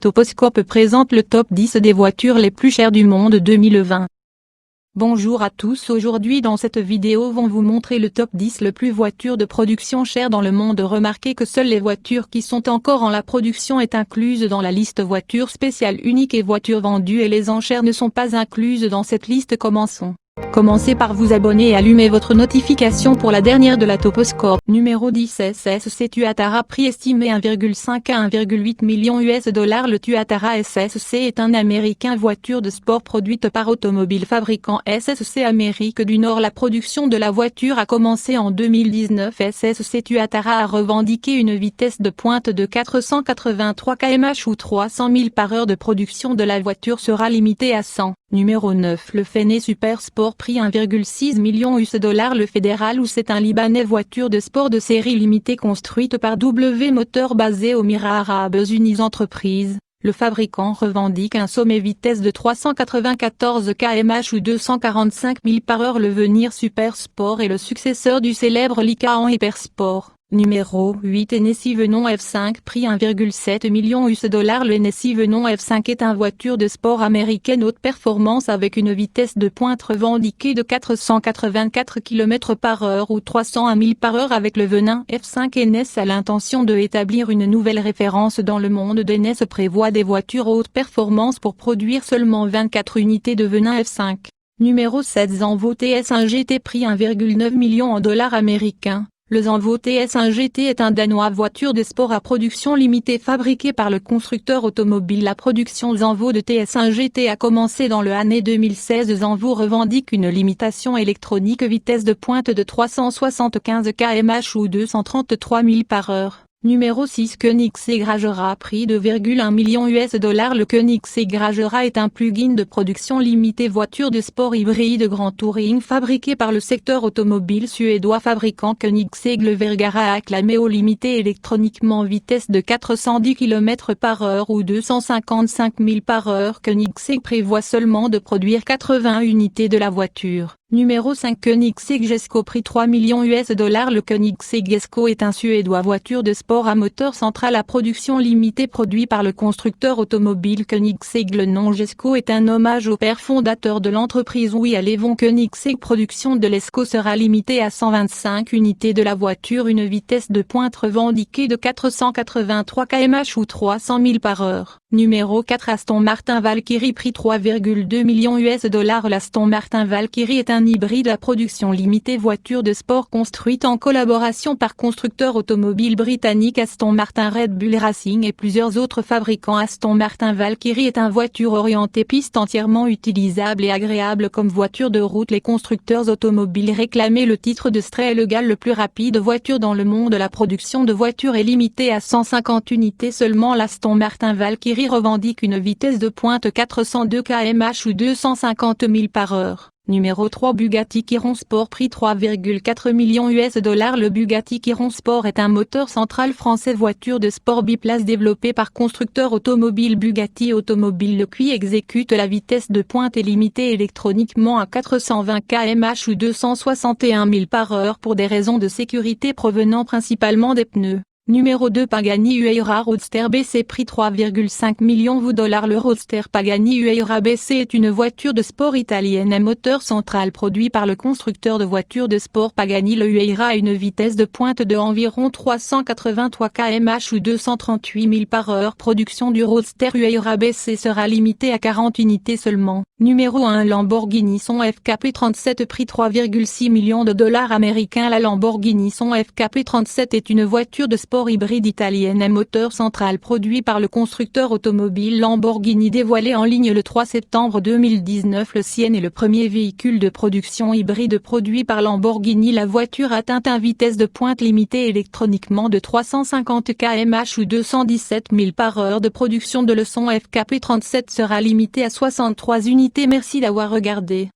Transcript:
Toposcope présente le top 10 des voitures les plus chères du monde 2020. Bonjour à tous, aujourd'hui dans cette vidéo vont vous montrer le top 10 le plus voitures de production chères dans le monde. Remarquez que seules les voitures qui sont encore en la production est incluse dans la liste voitures spéciales uniques et voitures vendues et les enchères ne sont pas incluses dans cette liste. Commencez par vous abonner et allumer votre notification pour la dernière de la Toposcope. Numéro 10 SSC Tuatara, prix estimé 1,5 à 1,8 million US$. Le Tuatara SSC est un américain voiture de sport produite par Automobile Fabricant SSC Amérique du Nord. La production de la voiture a commencé en 2019. SSC Tuatara a revendiqué une vitesse de pointe de 483 km/h ou 300 000 par heure. De production de la voiture sera limitée à 100. Numéro 9 Le Feneh Super Sport, prix 1,6 million US$. Le Fédéral ou c'est un Libanais voiture de sport de série limitée construite par W Motor basé aux Émirats Arabes Unis entreprise. Le fabricant revendique un sommet vitesse de 394 km/h ou 245 000 par heure. Le Venir Super Sport est le successeur du célèbre Lycaon Hypersport. Numéro 8 Hennessy Venom F5, prix 1,7 million US$. Le Hennessy Venom F5 est une voiture de sport américaine haute performance avec une vitesse de pointe revendiquée de 484 km/h ou 301 000 par heure. Avec le Venin F5, Hennes a l'intention de établir une nouvelle référence dans le monde. Hennes prévoit des voitures haute performance pour produire seulement 24 unités de Venin F5. Numéro 7 Zenvo TS1 GT, prix 1,9 million $ américains. Le Zenvo TS1 GT est un danois voiture de sport à production limitée fabriqué par le constructeur automobile. La production Zenvo de TS1 GT a commencé dans l'année 2016. Zenvo revendique une limitation électronique vitesse de pointe de 375 km/h ou 233 000 par heure. Numéro 6 Koenigsegg Agera, prix 2,1 million US$. Le Koenigsegg Agera est un plug-in de production limitée voiture de sport hybride grand touring fabriqué par le secteur automobile suédois fabricant Koenigsegg. Le Vergara a acclamé au limité électroniquement vitesse de 410 km/h ou 255 000 par heure. Koenigsegg prévoit seulement de produire 80 unités de la voiture. Numéro 5 Koenigsegg Jesko, prix 3 millions US$. Le Koenigsegg Jesko est un suédois voiture de sport à moteur central à production limitée produit par le constructeur automobile Koenigsegg. Le nom Jesko est un hommage au père fondateur de l'entreprise Wilhelm von Koenigsegg. Production de l'Jesko sera limitée à 125 unités de la voiture, une vitesse de pointe revendiquée de 483 km/h ou 300 000 par heure. Numéro 4 Aston Martin Valkyrie, prix 3,2 millions US$. L'Aston Martin Valkyrie est un hybride à production limitée voiture de sport construite en collaboration par constructeur automobile britannique Aston Martin, Red Bull Racing et plusieurs autres fabricants. Aston Martin Valkyrie est une voiture orientée piste entièrement utilisable et agréable comme voiture de route. Les constructeurs automobiles réclamaient le titre de Trail légal le plus rapide voiture dans le monde. La production de voitures est limitée à 150 unités seulement. L'Aston Martin Valkyrie revendique une vitesse de pointe 402 km/h ou 250 000 par heure. Numéro 3 Bugatti Chiron Sport, prix 3,4 millions US$. Le Bugatti Chiron Sport est un moteur central français voiture de sport biplace développé par constructeur automobile Bugatti Automobile. Le QI exécute la vitesse de pointe est limitée électroniquement à 420 km/h ou 261 000 par heure pour des raisons de sécurité provenant principalement des pneus. Numéro 2 Pagani Huayra Roadster BC, prix 3,5 millions $. Le Roadster Pagani Huayra BC est une voiture de sport italienne à moteur central produit par le constructeur de voitures de sport Pagani. Le Huayra a une vitesse de pointe de environ 383 km/h ou 238 000 par heure. Production du Roadster Huayra BC sera limitée à 40 unités seulement. Numéro 1 Lamborghini Son FKP37, prix 3,6 millions $ américains. La Lamborghini Son FKP37 est une voiture de sport hybride italienne à moteur central produit par le constructeur automobile Lamborghini. Dévoilé en ligne le 3 septembre 2019, le Sienne est le premier véhicule de production hybride produit par Lamborghini. La voiture atteint une vitesse de pointe limitée électroniquement de 350 km/h ou 217 000 par heure. De production de le Son FKP37 sera limitée à 63 unités. Merci d'avoir regardé.